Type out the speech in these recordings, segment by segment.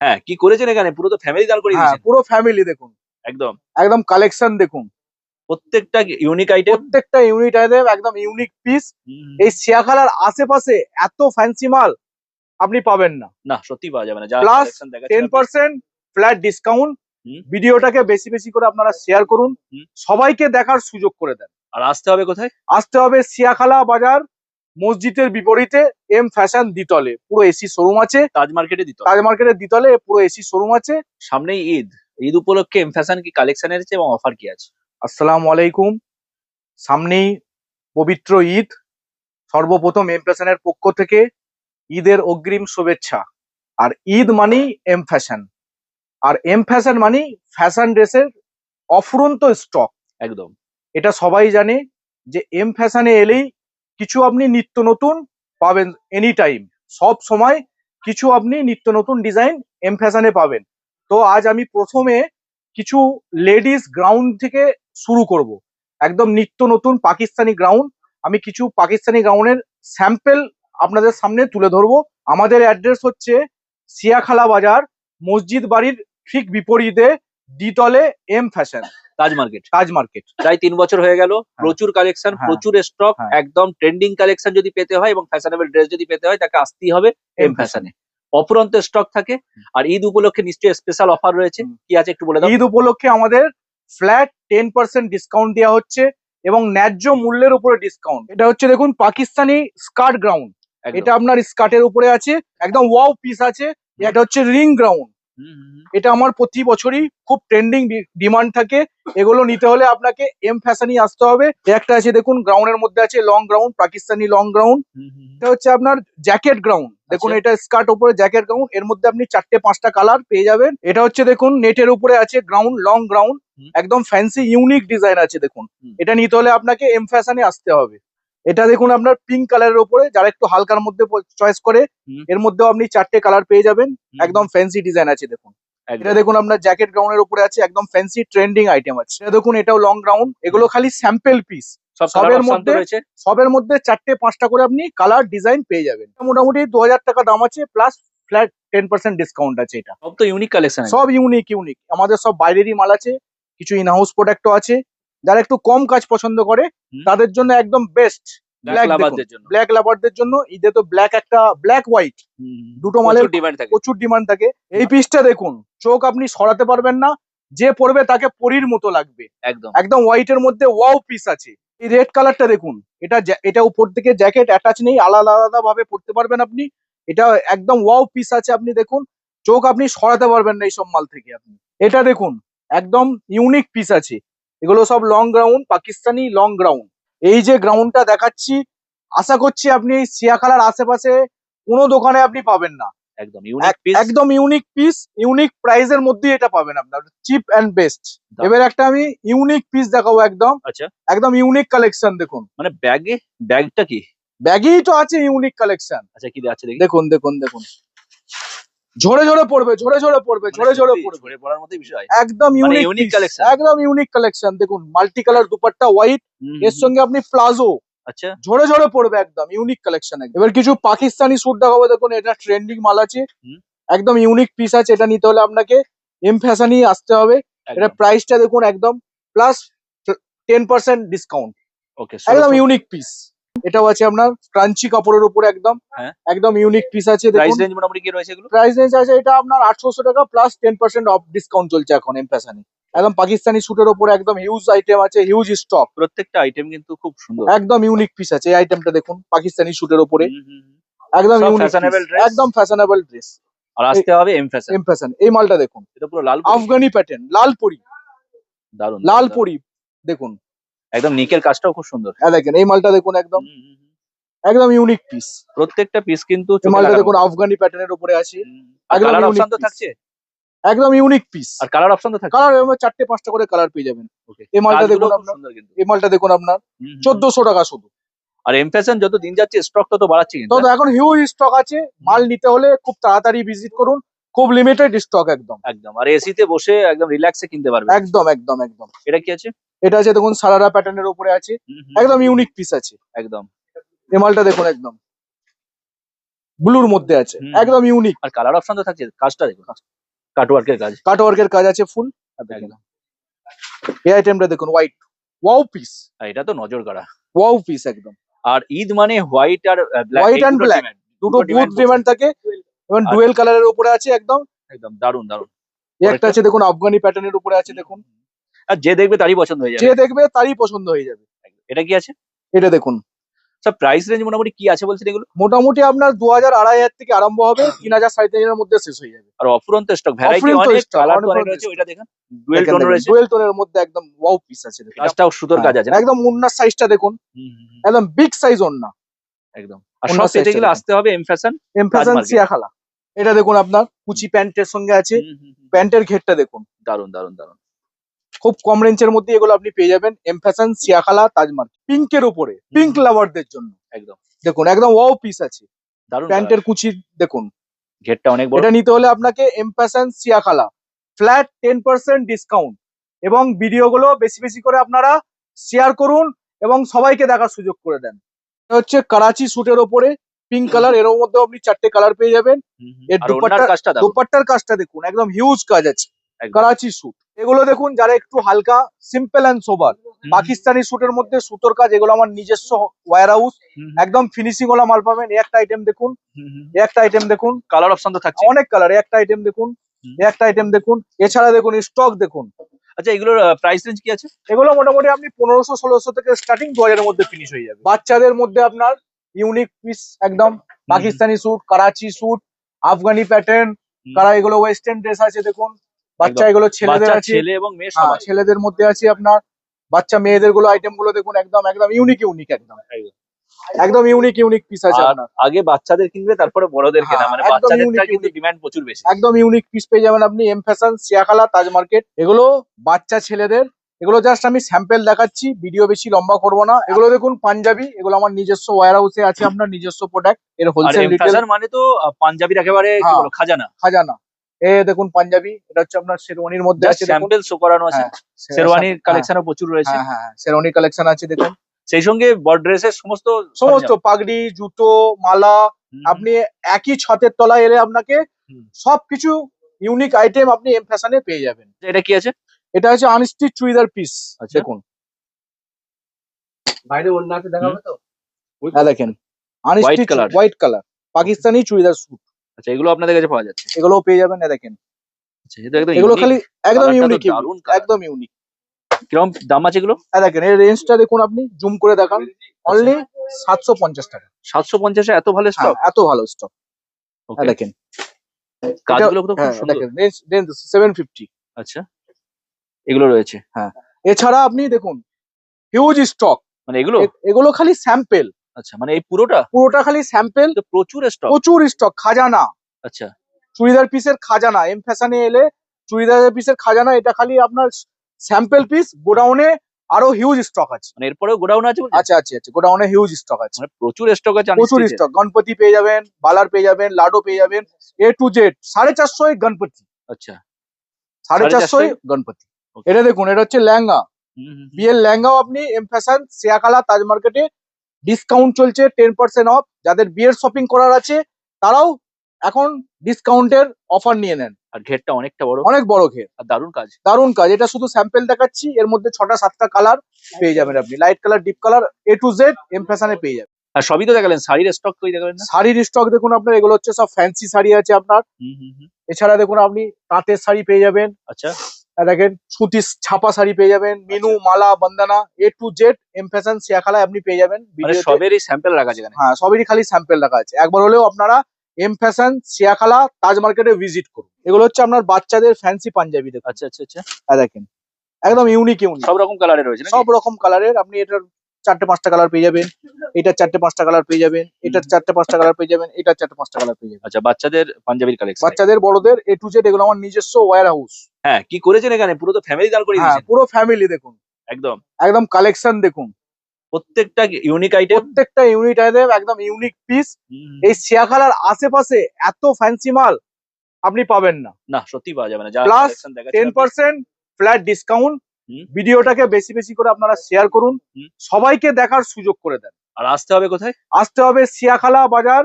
হ্যাঁ, কি করেছেন এখানে? পুরো তো ফ্যামিলি দাঁড় করিয়ে হ্যাঁ, দিয়েছেন। পুরো ফ্যামিলি দেখুন, একদম। একদম কালেকশন দেখুন, প্রত্যেকটা ইউনিক আইটেম। প্রত্যেকটা ইউনিট আইটেম একদম ইউনিক পিস। হুম। এই শিয়াখালার আশেপাশে এত ফ্যান্সি মাল আপনি পাবেন না। না, সত্যি পাওয়া যাবে না। যা প্লাস কালেকশন দেখাচ্ছেন টেন আপনি। Percent flat discount. হুম, ভিডিওটাকে বেশি বেশি করে আপনারা শেয়ার করুন, হুম। সবাইকে দেখার সুযোগ করে দেন। আর আসতে হবে কোথায়? আসতে হবে শিয়াখালা বাজার, মসজিদের বিপরীতে, এম ফ্যাশন দ্বিতলে। পুরো এসি শোরুম আছে, তাজ মার্কেটে দিত। তাজ মার্কেটের দ্বিতলে পুরো এসি শোরুম আছে। সামনেই ঈদ। ঈদ উপলক্ষে এম ফ্যাশন কি কালেকশন এনেছে এবং অফার কি আছে? আসসালামু আলাইকুম। সামনেই পবিত্র ঈদ। সর্বপ্রথম এম ফ্যাশনের পক্ষ থেকে ঈদের অগ্রিম শুভেচ্ছা। আর ঈদ মানেই এম ফ্যাশন, আর এম ফ্যাশন মানেই ফ্যাশন ড্রেসের অফুরন্ত স্টক। একদম। এটা সবাই জানে যে এম ফ্যাশনে এলেই কিছু আপনি নিত্য নতুন পাবেন। এনি টাইম, সব সময় কিছু আপনি নিত্য নতুন ডিজাইন এম ফ্যাশনে পাবেন। তো আজ আমি প্রথমে কিছু লেডিস গ্রাউন্ড থেকে শুরু করব। একদম নিত্য নতুন পাকিস্তানি গ্রাউন্ড। আমি কিছু পাকিস্তানি গ্রাউন্ডের স্যাম্পল আপনাদের সামনে তুলে ধরবো। আমাদের অ্যাড্রেস হচ্ছে সিয়াখালা বাজার, মসজিদ বাড়ির ঠিক বিপরীতে, দ্বিতলে, এম ফ্যাশন, তাজ মার্কেট। তাজ মার্কেট। প্রায় ৩ বছর হয়ে গেল। হ্যাঁ, প্রচুর কালেকশন, হ্যাঁ, প্রচুর স্টক। হ্যাঁ। একদম ট্রেন্ডিং কালেকশন যদি পেতে হয় এবং ফ্যাশনেবল ড্রেস যদি পেতে হয়, তাকে আসতেই হবে এম এম ফ্যাশন। ফ্যাশনে। অফুরন্ত স্টক থাকে। আর ঈদ উপলক্ষে নিশ্চয়ই স্পেশাল অফার রয়েছে। কি আছে একটু বলে দাও। ঈদ উপলক্ষে আমাদের ফ্ল্যাট 10% ডিসকাউন্ট দেওয়া হচ্ছে এবং ন্যায্য মূল্যের উপরে ডিসকাউন্ট। এটা হচ্ছে দেখুন পাকিস্তানি স্কার্ট গ্রাউন্ড। একদম। এটা আপনার স্কার্টের উপরে আছে, একদম ওয়াও পিস আছে। এটা হচ্ছে রিং গ্রাউন্ড। হুম, হুম, হুম। এটা আমার প্রতি বছরই খুব ট্রেন্ডিং ডিমান্ড থাকে। এগুলো নিতে হলে আপনাকে এম ফ্যাশনই আসতে হবে। একটা আছে দেখুন, গ্রাউন্ডের মধ্যে আছে long ground, Pakistani long ground. হুম, হুম, হুম। এটা হচ্ছে আপনার জ্যাকেট গ্রাউন্ড। দেখুন, আচ্ছা। এটা স্কার্ট উপরে জ্যাকেট গ্রাউন্ড, এর মধ্যে আপনি 4-5টা কালার পেয়ে যাবেন। এটা হচ্ছে দেখুন নেটের উপরে আছে গ্রাউন্ড, লং গ্রাউন্ড, হুম, একদম ফ্যান্সি ইউনিক ডিজাইন আছে দেখুন। হুম, এটা নিতে হলে আপনাকে এম ফ্যাশনে আসতে হবে। এটা দেখুন আপনার পিঙ্ক কালারের উপরে, যারা একটু হালকার মধ্যে চয়েস করে, হুম, এর মধ্যেও আপনি 4টে কালার পেয়ে যাবেন। হুম, একদম ফ্যান্সি ডিজাইন আছে দেখুন। এটা একদম। দেখুন আপনার জ্যাকেট গ্রাউন্ডের উপরে আছে, একদম ফ্যান্সি ট্রেন্ডিং আইটেম আছে। এটা দেখুন, এটাও লং গ্রাউন্ড। এগুলো খালি স্যাম্পল পিস। সব কালার সবের অপশন তো মধ্যে রয়েছে। সবের মধ্যে 4টে 5টা করে আপনি কালার ডিজাইন পেয়ে যাবেন। মোটামুটি 2000 টাকা দাম আছে, প্লাস ফ্ল্যাট 10% ডিসকাউন্ট আছে। এটা সব তো ইউনিক কালেকশন সব একদম। ইউনিক ইউনিক, আমাদের সব বাইরেরই মাল আছে। কিছু ইন হাউস প্রোডাক্টও আছে। যারা একটু কম কাজ পছন্দ করে হুম। তাদের জন্য একদম বেস্ট। ব্ল্যাক ব্ল্যাক দেখুন, লাভারদের জন্য। ব্ল্যাক লাভারদের জন্য। ঈদে তো ব্ল্যাক, একটা ব্ল্যাক হোয়াইট হুম, হুম। দুটো মালের প্রচুর ডিমান্ড থাকে। প্রচুর ডিমান্ড থাকে। এই পিসটা দেখুন, চোখ আপনি সরাতে পারবেন না, যে পরবে তাকে পরীর মতো লাগবে। একদম। একদম হোয়াইট এর মধ্যে ওয়াও পিস আছে। এই রেড কালারটা দেখুন, এটা উপর থেকে জ্যাকেট অ্যাটাচ নেই, আলাদা আলাদা ভাবে পড়তে পারবেন আপনি। এটা একদম ওয়াও পিস আছে, আপনি দেখুন, চোখ আপনি সরাতে পারবেন না এইসব মাল থেকে আপনি। এটা দেখুন, একদম ইউনিক পিস আছে। এগুলো সব long ground, Pakistani long ground. এই যে গ্রাউন্ডটা দেখাচ্ছি, আশা করছি আপনি এই সিয়াখালার আশেপাশে কোনো দোকানে আপনি পাবেন না। একদম ইউনিক পিস। একদম ইউনিক পিস, ইউনিক প্রাইসের মধ্যে এটা পাবেন আপনার, চিপ অ্যান্ড বেস্ট। এবার একটা আমি ইউনিক পিস দেখাবো, একদম আচ্ছা। একদম ইউনিক কালেকশন দেখুন। মানে ব্যাগটা কি? ব্যাগেই তো আছে ইউনিক কালেকশন। আচ্ছা, কি আছে দেখি। দেখুন দেখুন দেখুন, ঝরে ঝরে পড়বে, ঝরে ঝরে পড়বে, মানে ঝরে ঝরে সত্যি পড়বে। ঝরে পড়ার মতোই বিষয়। একদম মানে ইউনিক ইউনিক পিস, কালেকশন। একদম ইউনিক কালেকশন দেখুন। মাল্টি কালার দুপাট্টা হোয়াইট, হুম, এর হুম, হুম। সঙ্গে আপনি প্লাজো, আচ্ছা। ঝরে ঝরে পড়বে, একদম ইউনিক কালেকশন। এবার কিছু পাকিস্তানি স্যুট দেখাবো দেখুন, এটা ট্রেন্ডিং মাল আছে। হুম। একদম ইউনিক পিস আছে। এটা নিতে হলে আপনাকে এম ফ্যাশনই আসতে হবে। এটা একদম। প্রাইসটা দেখুন, একদম প্লাস 10% ডিসকাউন্ট। ওকে, একদম 1600। Unique piece. এটাও আছে আপনার ক্রাঞ্চি কাপড়ের উপরে, একদম হ্যাঁ। একদম ইউনিক পিস আছে প্রাইস দেখুন। রেঞ্জ মোটামুটি কি রয়েছে এগুলো? প্রাইস রেঞ্জ আছে এটা আপনার 800 টাকা, প্লাস 10% অফ ডিসকাউন্ট চলছে এখন এম ফ্যাশনে। একদম পাকিস্তানি স্যুটের উপরে একদম হিউজ আইটেম আছে, হিউজ স্টক। প্রত্যেকটা আইটেম কিন্তু খুব সুন্দর। একদম ইউনিক পিস আছে। এই আইটেমটা দেখুন, পাকিস্তানি স্যুটের উপরে, হুম, হুম, হুম। একদম সব ইউনিক পিস, ফ্যাশনেবল ড্রেস। একদম ফ্যাশনেবল ড্রেস। আর আসতে হবে এম ফ্যাশন। M fashion. এই মালটা দেখুন, এটা পুরো লালপুরি। আফগানি প্যাটার্ন, লাল পরি, দারুন, লাল দারুন, দারুন। পরি দেখুন। একদম নিকের কাজটাও খুব সুন্দর। দেখেন এই মালটা দেখুন, একদম হুম, হুম, হুম। একদম ইউনিক পিস। প্রত্যেকটা পিস কিন্তু এই চোখে মালটা লাগার দেখুন, মতো। আফগানি প্যাটার্নের উপরে আছে। হুম। আর একদম কালার ইউনিক অপশন তো পিস, থাকছে। একদম ইউনিক পিস। আর কালার অপশন তো থাকছে। কালার এর মধ্যে 4টে 5টা করে কালার পেয়ে যাবেন। ওকে। এই মালটা দেখুন কাজগুলোও খুব আপনার, সুন্দর কিন্তু। এই মালটা দেখুন আপনার হুম, হুম, হুম। 1400 টাকা শুধু। আর এম ফ্যাশন যত দিন যাচ্ছে স্টক তত বাড়াচ্ছে কিন্তু, তো হ্যাঁ? এখন হিউজ স্টক আছে। মাল নিতে হলে খুব তাড়াতাড়ি ভিজিট করুন, খুব লিমিটেড স্টক একদম। একদম। আর এসিতে বসে একদম রিল্যাক্সে কিনতে পারবেন। একদম একদম একদম। এটা কি আছে? এটা আছে দেখুন, সারারা প্যাটার্নের উপরে আছে, হুম, হুম, একদম হুম। ইউনিক পিস আছে। একদম। এই মালটা দেখুন, একদম ব্লুর মধ্যে আছে, হুম। একদম ইউনিক। আর কালার অপশন তো থাকছে, কাজটা দেখুন, কাটওয়ার্কের কাজ। কাটওয়ার্কের কাজ আছে ফুল। একদম। এই আইটেমটা দেখুন, হোয়াইট ওয়াও পিস, আর এটা তো নজর কাড়া। ওয়াও পিস একদম। আর ঈদ মানে হোয়াইট আর ব্ল্যাক, White and black, দুটো বুথ ডিমান্ড থাকে এবং আর- ডুয়েল কালারের উপরে আছে একদম। একদম দারুন দারুন। এই একটা আছে দেখুন, আফগানি প্যাটার্নের উপরে আছে দেখুন, আর যে দেখবে তারই পছন্দ হয়ে যে যাবে। দেখবে তারই পছন্দ হয়ে যাবে। এটা কি আছে এটা দেখুন, স্যার? প্রাইস রেঞ্জ মোটামুটি কি আছে বলছেন এগুলো? মোটামুটি আপনার 2000 2500 থেকে আরম্ভ হবে, 3000 3500 মধ্যে শেষ হয়ে যাবে। আর অফুরন্ত স্টক, ভ্যারাইটি অফুরন্ত অনেক, stock, কালার তো অনেক অফুরন্ত রয়েছে। stock। ওইটা দেখেন, ডুয়েল টোন রয়েছে, ডুয়েল টোনের মধ্যে একদম ওয়াও পিস আছে দেখুন। কাজটাও সুতোর কাজ আছে না? একদম মুন্নার সাইজটা দেখুন, একদম বিগ সাইজ ওন্না। একদম। আর অন্য সব পেতে size টা গেলে দেখুন। আসতে হবে এম ফ্যাশন। এমফ্যাশন market। সিয়াখালা। এটা দেখুন আপনার কুচি প্যান্টের সঙ্গে আছে, প্যান্টের ঘেরটা দেখুন, দারুন দারুন দারুন। খুব কম রেঞ্জের মধ্যে এগুলো আপনি পেয়ে যাবেন। এমফ্যাশন সিয়াখালা তাজ মার্কেট, পিঙ্কের উপরে, পিঙ্ক লাভারদের জন্য একদম দেখুন, একদম ওয়াও পিস আছে। দারুন। প্যান্টের কুচি দেখুন, ঘেরটা অনেক বড়। এটা নিতে হলে আপনাকে এমফ্যাশন সিয়াখালা ফ্ল্যাট 10% ডিসকাউন্ট, এবং ভিডিওগুলো বেশি বেশি করে আপনারা শেয়ার করুন এবং সবাইকে দেখার সুযোগ করে দেন। এটা হচ্ছে করাচি স্যুটের ওপরে পিঙ্ক কালার, এর মধ্যে আপনি 4টে কালার পেয়ে যাবেন। এর আর ওনার কাজটা দারুন। দুপাট্টার কাজটা দেখুন, একদম হিউজ কাজ আছে। একদম। করাচি স্যুট এগুলো দেখুন, যারা একটু হালকা সিম্পল অ্যান্ড সোবার, পাকিস্তানি স্যুটের মধ্যে সুতোর কাজ, এগুলো আমার নিজস্ব ওয়্যার হাউস, একদম ফিনিশিং ওয়ালা মাল পাবেন। এই একটা আইটেম দেখুন, এই একটা আইটেম দেখুন, কালার অপশন তো থাকছে অনেক কালার। এই একটা আইটেম দেখুন, এই একটা আইটেম দেখুন, এছাড়া দেখুন স্টক দেখুন। আচ্ছা, এগুলোর প্রাইস রেঞ্জ কি আছে? এগুলো মোটামুটি আপনি 1500 1600 থেকে স্টার্টিং, 2000 এর মধ্যে ফিনিশ হয়ে যাবে। বাচ্চাদের মধ্যে আপনার ইউনিক পিস একদম, Pakistani suit, Karachi suit, Afghani pattern, কারা এগুলো ওয়েস্টার্ন ড্রেস আছে দেখুন। বাচ্চা একদম। এগুলো ছেলেদের বাচ্চা, আছে, ছেলে এবং মেয়ে হ্যাঁ, সবাই। ছেলেদের মধ্যে আছে আপনার। বাচ্চা মেয়েদের গুলো আইটেম গুলো দেখুন, একদম একদম ইউনিক ইউনিক, একদম একদম। একদম ইউনিক ইউনিক পিস আছে আর আপনার। আগে বাচ্চাদের কিনবে, তারপরে বড়দের কেনা, হ্যাঁ, মানে একদম বাচ্চাদেরটা unique, কিন্তু unique। ডিমান্ড প্রচুর বেশি। একদম ইউনিক পিস পেয়ে যাবেন আপনি এম ফ্যাশন সিয়াখালা তাজ মার্কেট। এগুলো বাচ্চা ছেলেদের, এগুলো জাস্ট আমি স্যাম্পল দেখাচ্ছি, ভিডিও বেশি লম্বা করবো না। এগুলো দেখুন পাঞ্জাবি, এগুলো আমার নিজস্ব ওয়্যার হাউসে আছে, আপনার নিজস্ব প্রোডাক্ট, এর আর হোলসেল এম রিটেল ফ্যাশন মানে তো পাঞ্জাবির একেবারে কি হ্যাঁ। বলো, খাজানা। খাজানা। এ দেখুন পাঞ্জাবি, এটা হচ্ছে আপনার শেরওয়ানির মধ্যে জাস্ট আছে দেখুন। স্যাম্পল শো করানো আছে। হ্যাঁ, শেরওয়ানির হ্যাঁ, কালেকশনও প্রচুর রয়েছে। হ্যাঁ হ্যাঁ শেরওয়ানি কালেকশন আছে দেখুন। সেই সঙ্গে বড় ড্রেসের সমস্ত সমস্ত পাগড়ি, জুতো, মালা, আপনি একই ছাদের তলায় এলে আপনাকে হুম। সবকিছু ইউনিক আইটেম আপনি এম ফ্যাশনে পেয়ে যাবেন। এটা কি আছে? এটা হচ্ছে আনস্টিচ চুড়িদার পিস আচ্ছা। দেখুন, বাইরে অন্য আছে দেখাবে তো? হ্যাঁ দেখেন, unstitch colour। White colour Pakistani churidar suit, আচ্ছা, এগুলো আপনাদের কাছে পাওয়া যাচ্ছে? এগুলোও পেয়ে যাবেন। দেখেন আচ্ছা, এটা একদম এগুলো unique। খালি একদম Colourটা তো ইউনিক, দারুণ colour। একদম ইউনিক। কিরকম দাম আছে এগুলো? দেখেন এর রেঞ্জটা দেখুন, আপনি জুম করে দেখান, অনলি 750 টাকা। 750 এত ভালো হ্যাঁ, স্টক? এত ভালো স্টক। দেখেন কাজগুলো তো খুব হ্যাঁ, সুন্দর। দেখেন রেঞ্জ 750। আচ্ছা, এগুলো রয়েছে। এছাড়া আপনি দেখুন হিউজ স্টক, মানে এগুলো? এগুলো খালি স্যাম্পেল, আচ্ছা, মানে এই পুরোটা পুরোটা খালি স্যাম্পেল, তো প্রচুর স্টক। প্রচুর স্টক, খাজানা। আচ্ছা, চুড়িদার পিসের খাজানা, এম ফ্যাশনে এলে চুড়িদারের পিসের খাজানা, এটা খালি আপনার স্যাম্পল পিস। গোডাউনে আরো হিউজ স্টক আছে। মানে এরপরেও গোডাউন আছে বলছেন? আচ্ছা আচ্ছা আচ্ছা, গোডাউনে হিউজ স্টক আছে, মানে প্রচুর স্টক আছে। প্রচুর স্টক। গণপতি পেয়ে যাবেন, বালার পেয়ে যাবেন, লাডো পেয়ে যাবেন, A to Z 450 গণপতি, আচ্ছা, 450 গণপতি। Okay. এটা দেখুন, এটা হচ্ছে লেহেঙ্গা, বিয়ের লেহেঙ্গাও আপনি এম ফ্যাশন সিয়াখালা তাজ মার্কেটে ডিসকাউন্ট চলছে 10% অফ। যাদের বিয়ের শপিং করার আছে তারাও এখন ডিসকাউন্টের অফার নিয়ে নেন। আর ঘেরটা অনেকটা বড়, অনেক বড় ঘের, আর দারুণ কাজ। দারুণ কাজ। এটা শুধু স্যাম্পল দেখাচ্ছি, এর মধ্যে 6টা 7টা কালার পেয়ে যাবেন আপনি, light colour, deep colour, A to Z M ফ্যাশনে পেয়ে যাবেন। আর সবই তো দেখালেন, শাড়ির স্টক কই দেখালেন না? শাড়ির স্টক দেখুন আপনার, এগুলো হচ্ছে সব ফ্যান্সি শাড়ি আছে আপনার। এছাড়া দেখুন আপনি তাঁতের শাড়ি পেয়ে যাবেন। আচ্ছা, দেখেন সুতি ছাপা শাড়ি পেয়ে যাবেন, Minu, Mala, Bandana, A to Z M fashion সিয়াখালায় আপনি পেয়ে যাবেন মানে ভিডিওতে। সবেরই স্যাম্পল রাখা আছে এখানে। হ্যাঁ, সবেরই খালি স্যাম্পল রাখা আছে। একবার হলেও আপনারা এম ফ্যাশন সিয়াখালা তাজ মার্কেটে ভিজিট করুন। এগুলো হচ্ছে আপনার বাচ্চাদের ফ্যান্সি পাঞ্জাবি দেখুন। আচ্ছা আচ্ছা আচ্ছা, দেখেন একদম ইউনিক ইউনিক, সব রকম কালারের রয়েছে নাকি? সব রকম কালারের। আপনি এটার 4টে 5টা কালার পেয়ে যাবেন, এটার 4টে 5টা কালার পেয়ে যাবেন, এটার 4টে 5টা কালার পেয়ে যাবেন, এটার 4টে 5টা কালার পেয়ে যাবেন। আচ্ছা, বাচ্চাদের পাঞ্জাবির কালেকশন। বাচ্চাদের বড়দের A to Z, এগুলো আমার নিজস্ব ওয়্যার হাউস। হ্যাঁ, কি করেছেন এখানে? পুরো তো ফ্যামিলি দাঁড় করে হ্যাঁ, দিয়েছেন। পুরো ফ্যামিলি দেখুন, একদম একদম কালেকশন দেখুন, প্রত্যেকটা ইউনিক আইটেম। প্রত্যেকটা ইউনিট আইটেম একদম ইউনিক পিস। এই সিয়াখালার আশেপাশে এত ফ্যান্সি মাল আপনি পাবেন না। না, সত্যি পাওয়া যাবে না। যা Plus কালেকশন দেখাচ্ছেন 10% ফ্ল্যাট ডিসকাউন্ট। হুম। ভিডিওটাকে বেশি বেশি করে আপনারা শেয়ার করুন, হুম। সবাইকে দেখার সুযোগ করে দেন। আর আসতে হবে কোথায়? আসতে হবে সিয়াখালা বাজার,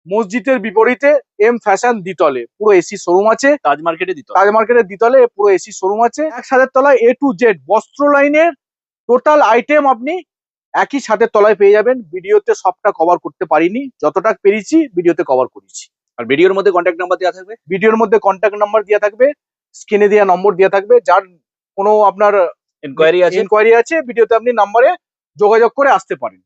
মসজিদের বিপরীতে এম ফ্যাশন দ্বিতলে পুরো এসি শোরুম আছে। তাজ মার্কেটে দিত। তাজ মার্কেটের দ্বিতলে পুরো এসি শোরুম আছে। এক ছাদের তলায় A to Z বস্ত্র লাইনের টোটাল আইটেম আপনি একই ছাদের তলায় পেয়ে যাবেন। ভিডিওতে সবটা কভার করতে পারিনি, যতটা পেরেছি ভিডিওতে কভার করেছি। আর ভিডিওর মধ্যে কন্ট্যাক্ট নাম্বার দেওয়া থাকবে। ভিডিওর মধ্যে কন্ট্যাক্ট নাম্বার দেওয়া থাকবে, স্ক্রিনে দেওয়া নম্বর দেওয়া থাকবে। যার কোনো আপনার এনকোয়ারি আছে। ইনকোয়ারি আছে ভিডিওতে আপনি নাম্বারে যোগাযোগ করে আসতে পারেন।